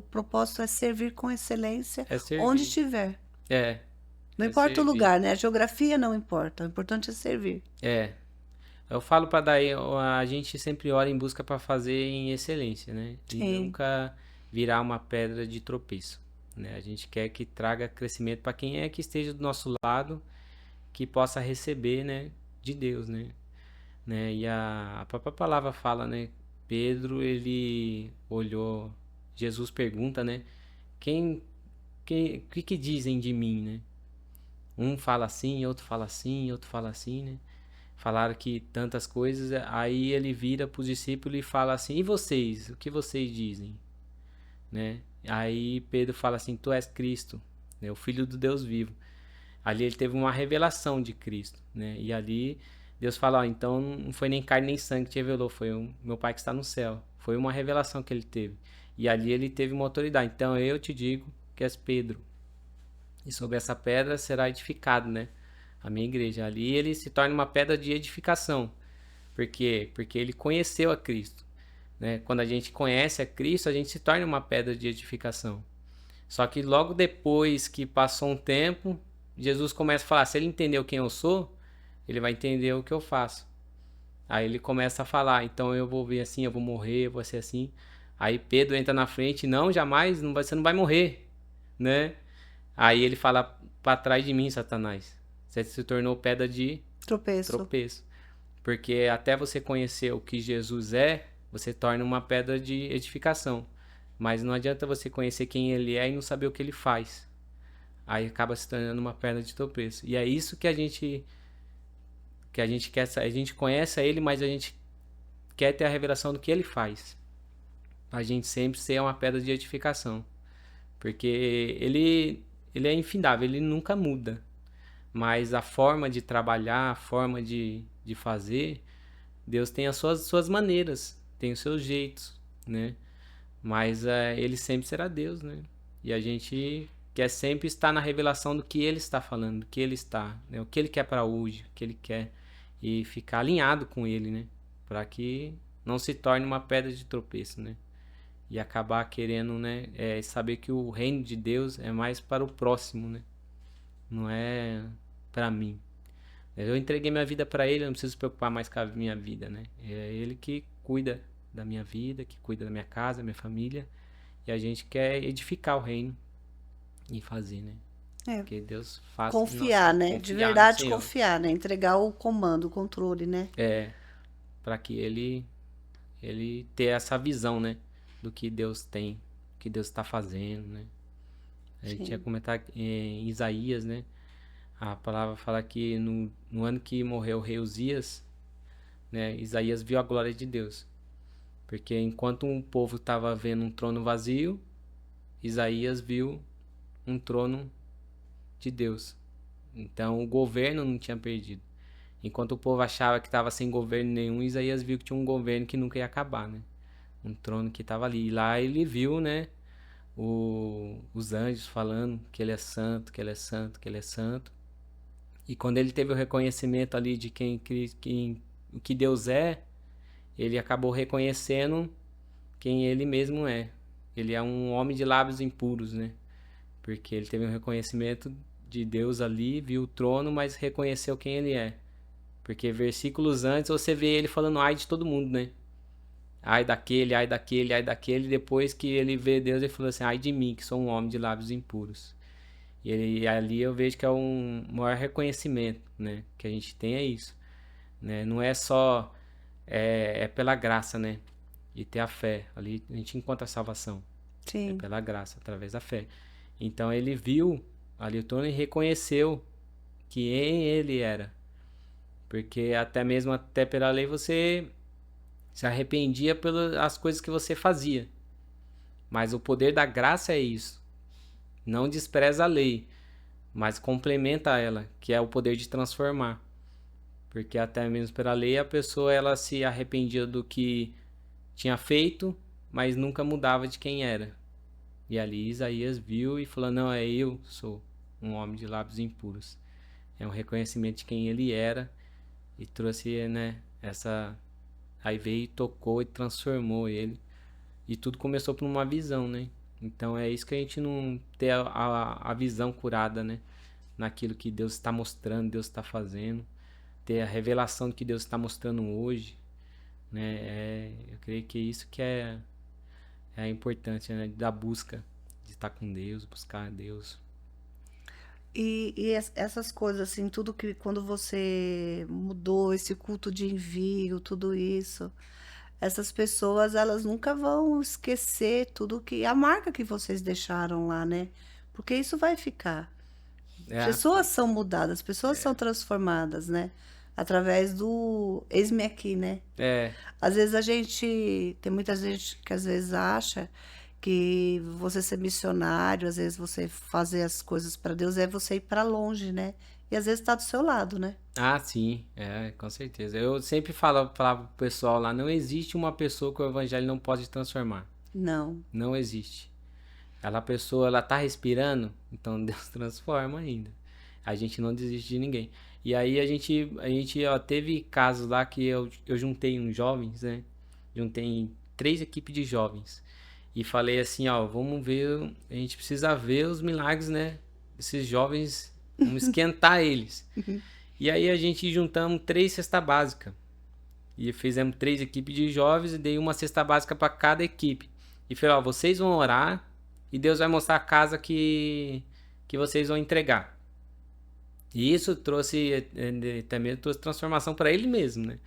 o propósito é servir com excelência É onde servir. estiver. É, Não é importa o servir. lugar, né? A geografia não importa. O importante é servir. É. Eu falo pra daí, a gente sempre ora em busca pra fazer em excelência, né? E Sim, nunca virar uma pedra de tropeço, né? A gente quer que traga crescimento pra quem é que esteja do nosso lado, que possa receber, né, de Deus, né? E a própria palavra fala, né? Pedro, ele olhou, Jesus pergunta, né? Quem, o que dizem de mim, né? Um fala assim, outro fala assim, outro fala assim, né? Falaram que tantas coisas, aí ele vira para os discípulos e fala assim: "E vocês, o que vocês dizem?", né? Aí Pedro fala assim: "Tu és Cristo, né, o Filho do Deus vivo". Ali ele teve uma revelação de Cristo, né? E ali Deus fala: "Ó, então não foi nem carne nem sangue que te revelou, foi o meu Pai que está no céu". Foi uma revelação que ele teve. E ali ele teve uma autoridade. Então eu te digo que és Pedro, e sobre essa pedra será edificado, né? A minha igreja. Ali ele se torna uma pedra de edificação. Por quê? Porque ele conheceu a Cristo, né? Quando a gente conhece a Cristo, a gente se torna uma pedra de edificação. Só que logo depois que passou um tempo, Jesus começa a falar: se ele entendeu quem eu sou, ele vai entender o que eu faço. Aí ele começa a falar: então eu vou vir assim, eu vou morrer, eu vou ser assim. Aí Pedro entra na frente: não, jamais, você não vai morrer, né? Aí ele fala: para trás de mim, Satanás. Você se tornou pedra de tropeço. tropeço. Porque até você conhecer o que Jesus é, você torna uma pedra de edificação. Mas não adianta você conhecer quem ele é e não saber o que ele faz. Aí acaba se tornando uma pedra de tropeço. E é isso que a gente quer, a gente conhece ele, mas a gente quer ter a revelação do que ele faz. A gente sempre ser uma pedra de edificação, porque ele é infindável, ele nunca muda. Mas a forma de trabalhar, a forma de fazer, Deus tem as suas maneiras, tem os seus jeitos, né? Mas ele sempre será Deus, né? E a gente quer sempre estar na revelação do que ele está falando, do que ele está, né? O que ele quer para hoje, o que ele quer, e ficar alinhado com ele, né? Para que não se torne uma pedra de tropeço, né? E acabar querendo, né? Saber que o reino de Deus é mais para o próximo, né? Não é para mim. Eu entreguei minha vida para ele, eu não preciso me preocupar mais com a minha vida, né? É ele que cuida da minha vida, que cuida da minha casa, da minha família. E a gente quer edificar o reino e fazer, né? É, Que Deus faça em nossa confiar, né? De confiar no verdade Senhor. confiar, né? Entregar o comando, o controle, né? É, para que ele ter essa visão, né? Do que Deus tem, que Deus está fazendo, né? A gente tinha Sim. comentado em Isaías, né? A palavra fala que no ano que morreu o rei Uzias, né? Isaías viu a glória de Deus. Porque enquanto um povo estava vendo um trono vazio, Isaías viu um trono de Deus. Então o governo não tinha perdido. Enquanto o povo achava que estava sem governo nenhum, Isaías viu que tinha um governo que nunca ia acabar, né? Um trono que estava ali. E lá ele viu, né? Os anjos falando que ele é santo, que ele é santo, que ele é santo. E quando ele teve o reconhecimento ali de o que Deus é, ele acabou reconhecendo quem ele mesmo é. Ele é um homem de lábios impuros, né? Porque ele teve um reconhecimento de Deus ali, viu o trono, mas reconheceu quem ele é. Porque versículos antes você vê ele falando ai de todo mundo, né? Ai daquele, ai daquele, ai daquele. Depois que ele vê Deus, ele falou assim: ai de mim, que sou um homem de lábios impuros. E ali eu vejo que é um maior reconhecimento, né? Que a gente tem é isso, né? Não é só pela graça, né? E ter a fé. Ali a gente encontra a salvação. É Sim. pela graça, através da fé. Então ele viu ali o trono e reconheceu que em ele era. Porque até pela lei você se arrependia pelas coisas que você fazia. Mas o poder da graça é isso. Não despreza a lei, mas complementa ela, que é o poder de transformar. Porque até mesmo pela lei a pessoa ela se arrependia do que tinha feito, mas nunca mudava de quem era. E ali Isaías viu e falou: não, eu sou um homem de lábios impuros. É um reconhecimento de quem ele era e trouxe, né, essa. Aí veio e tocou e transformou ele. E tudo começou por uma visão, né? Então é isso que a gente não ter a visão curada, né? Naquilo que Deus está mostrando, Deus está fazendo, ter a revelação do que Deus está mostrando hoje, né? Eu creio que isso que é a importância, né? Da busca, de estar com Deus, buscar a Deus. Essas coisas, assim, tudo que quando você mudou esse culto de envio, tudo isso, essas pessoas, elas nunca vão esquecer tudo que, a marca que vocês deixaram lá, né? Porque isso vai ficar. É, Pessoas são mudadas, pessoas são transformadas, né? Através do eis-me aqui, né? é, Às vezes tem muita gente que às vezes acha que você ser missionário, às vezes você fazer as coisas para Deus é você ir para longe, né? E às vezes está do seu lado, né? sim, com certeza. Eu sempre falava pro pessoal lá, não existe uma pessoa que o evangelho não pode transformar. Não. Não existe. Aquela pessoa, ela tá respirando, então Deus transforma ainda. A gente não desiste de ninguém. E aí a gente ó, teve casos lá que eu juntei uns jovens, né? Juntei 3 equipes de jovens. E falei assim, ó, vamos ver, a gente precisa ver os milagres, né? Esses jovens, vamos esquentar eles. E aí a gente juntamos 3 cestas básicas. E fizemos 3 equipes de jovens e dei uma cesta básica para cada equipe. E falei, ó, vocês vão orar e Deus vai mostrar a casa que vocês vão entregar. E isso trouxe, também trouxe transformação para ele mesmo, né?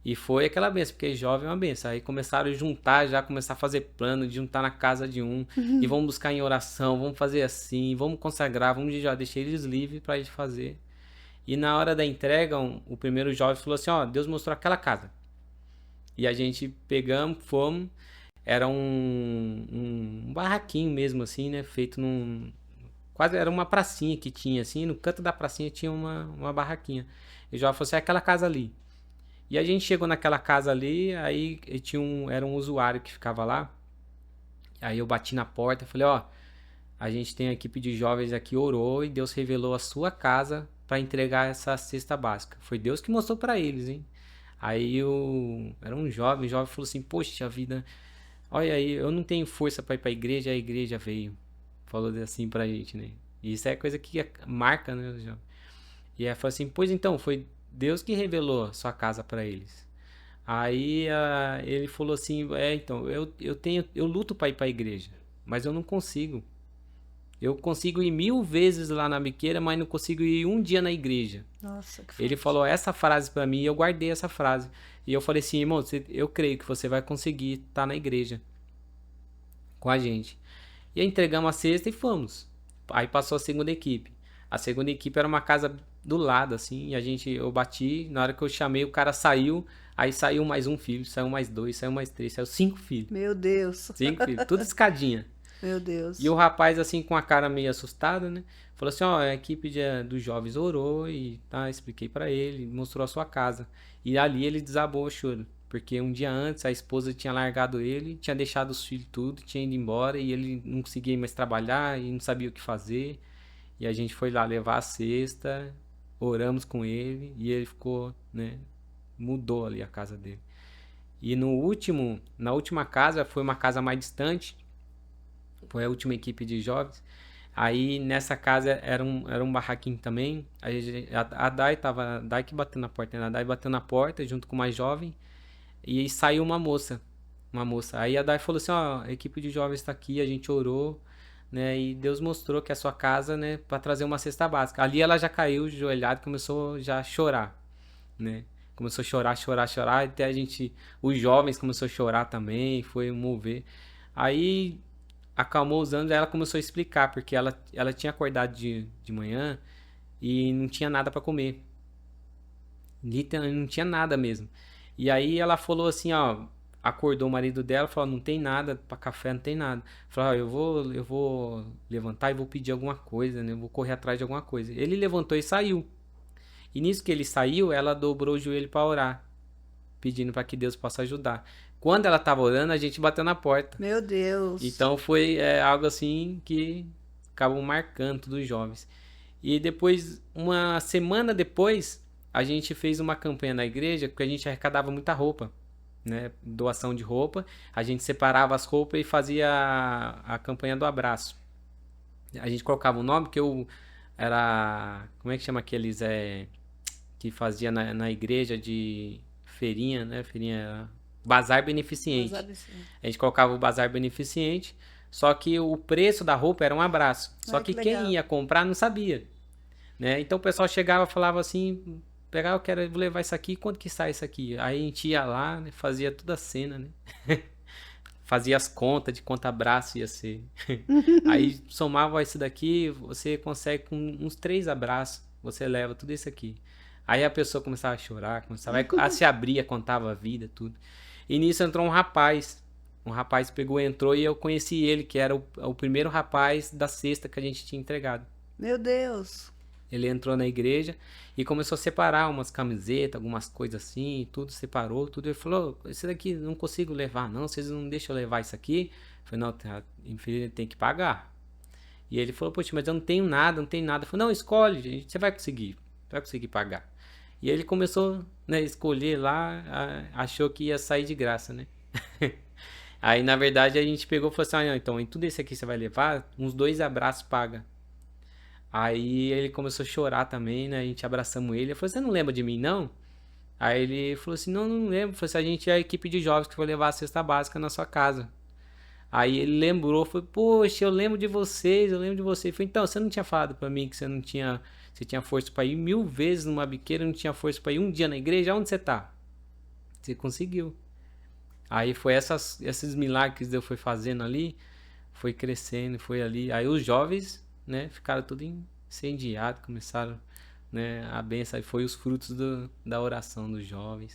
E foi aquela benção, porque jovem é uma benção. Aí começaram a juntar, já começar a fazer plano, de juntar na casa de um. E vamos buscar em oração, vamos fazer assim, vamos consagrar, vamos já deixar eles livres para eles fazer. E na hora da entrega, o primeiro jovem falou assim, ó, Deus mostrou aquela casa. E a gente pegamos, fomos, era um barraquinho mesmo assim, né? Feito quase era uma pracinha que tinha assim, no canto da pracinha tinha uma barraquinha. E o jovem falou assim, é aquela casa ali. E a gente chegou naquela casa ali, aí era um usuário que ficava lá. Aí eu bati na porta e falei, ó, a gente tem uma equipe de jovens aqui, orou e Deus revelou a sua casa para entregar essa cesta básica. Foi Deus que mostrou para eles, hein? Aí era um jovem, o jovem falou assim, poxa vida, olha aí, eu não tenho força para ir para a igreja veio. Falou assim pra gente, né? E isso é coisa que marca, né, jovem? E aí falou assim, pois então, foi Deus que revelou a sua casa para eles. Aí ele falou assim, então, eu luto para ir para a igreja, mas eu não consigo. Eu consigo ir 1000 vezes lá na biqueira, mas não consigo ir um dia na igreja. Nossa, que Ele forte. falou essa frase para mim e eu guardei essa frase. E eu falei assim, irmão, eu creio que você vai conseguir estar na igreja com a gente. E aí entregamos a cesta e fomos. Aí passou a segunda equipe. A segunda equipe era uma casa do lado, assim, e eu bati, na hora que eu chamei, o cara saiu, aí saiu mais um filho, saiu mais 2, saiu mais 3, saiu 5 filhos. Meu Deus. 5 filhos, tudo escadinha. Meu Deus. E o rapaz, assim, com a cara meio assustada, né? Falou assim, ó, a equipe dos jovens orou e expliquei pra ele, mostrou a sua casa. E ali ele desabou o choro, porque um dia antes a esposa tinha largado ele, tinha deixado os filhos tudo, tinha ido embora e ele não conseguia mais trabalhar e não sabia o que fazer. E a gente foi lá levar a cesta, oramos com ele e ele ficou, né, mudou ali a casa dele. E na última casa, foi uma casa mais distante, foi a última equipe de jovens. Aí nessa casa era um barraquinho também. A Dai que bateu na porta, né? A Dai bateu na porta junto com mais jovem e saiu uma moça. Uma moça. Aí a Dai falou assim, ó, a equipe de jovens está aqui, a gente orou, né? E Deus mostrou que é a sua casa, né, para trazer uma cesta básica. Ali ela já caiu ajoelhada, começou já a chorar, né? Começou a chorar, chorar, chorar, até os jovens começou a chorar também, foi mover. Aí acalmou os ânimos, aí ela começou a explicar, porque ela tinha acordado de manhã e não tinha nada para comer. Literalmente não tinha nada mesmo. E aí ela falou assim, ó, acordou o marido dela, falou, não tem nada para café, não tem nada. Falou, ó, eu vou levantar e vou pedir alguma coisa, né? Eu vou correr atrás de alguma coisa. Ele levantou e saiu. E nisso que ele saiu, ela dobrou o joelho para orar, pedindo para que Deus possa ajudar. Quando ela estava orando, a gente bateu na porta. Meu Deus. Então foi algo assim que acabou marcando todos os jovens. E depois, uma semana depois, a gente fez uma campanha na igreja, porque a gente arrecadava muita roupa. né? Doação de roupa. A gente separava as roupas e fazia a campanha do abraço. A gente colocava o nome, porque eu era. Como é que chama aqueles que fazia na igreja de feirinha, né? Feirinha. Bazar Mas beneficente. absurdo. A gente colocava o bazar beneficente, só que o preço da roupa era um abraço. Só Ai, que que quem legal. ia comprar não sabia, né? Então o pessoal chegava e falava assim, pegar, vou levar isso aqui, quanto que sai isso aqui? Aí a gente ia lá, né, fazia toda a cena, né? Fazia as contas de quanto abraço ia ser. Aí somava isso daqui, você consegue com uns 3 abraços, você leva tudo isso aqui. Aí a pessoa começava a chorar, começava a se abrir, contava a vida, tudo. E nisso entrou um rapaz. Um rapaz pegou, entrou e eu conheci ele, que era o primeiro rapaz da cesta que a gente tinha entregado. Meu Deus. Ele entrou na igreja e começou a separar umas camisetas, algumas coisas assim, tudo separou, tudo. Ele falou: esse daqui não consigo levar, não. Vocês não deixam eu levar isso aqui? Eu falei: não, infelizmente tem que pagar. E ele falou: poxa, mas eu não tenho nada, não tenho nada. Eu falei: não, escolhe, gente, você vai conseguir pagar. E ele começou, né, a escolher lá, achou que ia sair de graça, né? Aí, na verdade, a gente pegou e falou assim: ah, não, então, em tudo isso aqui você vai levar, uns 2 abraços paga. Aí ele começou a chorar também, né? A gente abraçamos ele. Eu falei: você não lembra de mim, não? Aí ele falou assim: não, não lembro. Falei assim: a gente é a equipe de jovens que foi levar a cesta básica na sua casa. Aí ele lembrou, foi: poxa, eu lembro de vocês, eu lembro de vocês. Eu falei: então, você não tinha falado pra mim que você não tinha, você tinha força pra ir 1000 vezes numa biqueira, não tinha força pra ir um dia na igreja? Onde você tá? Você conseguiu. Aí foi esses milagres que Deus foi fazendo ali, foi crescendo, foi ali. Aí os jovens, né, ficaram tudo incendiados, começaram, né, a benção. Aí foi os frutos da oração dos jovens.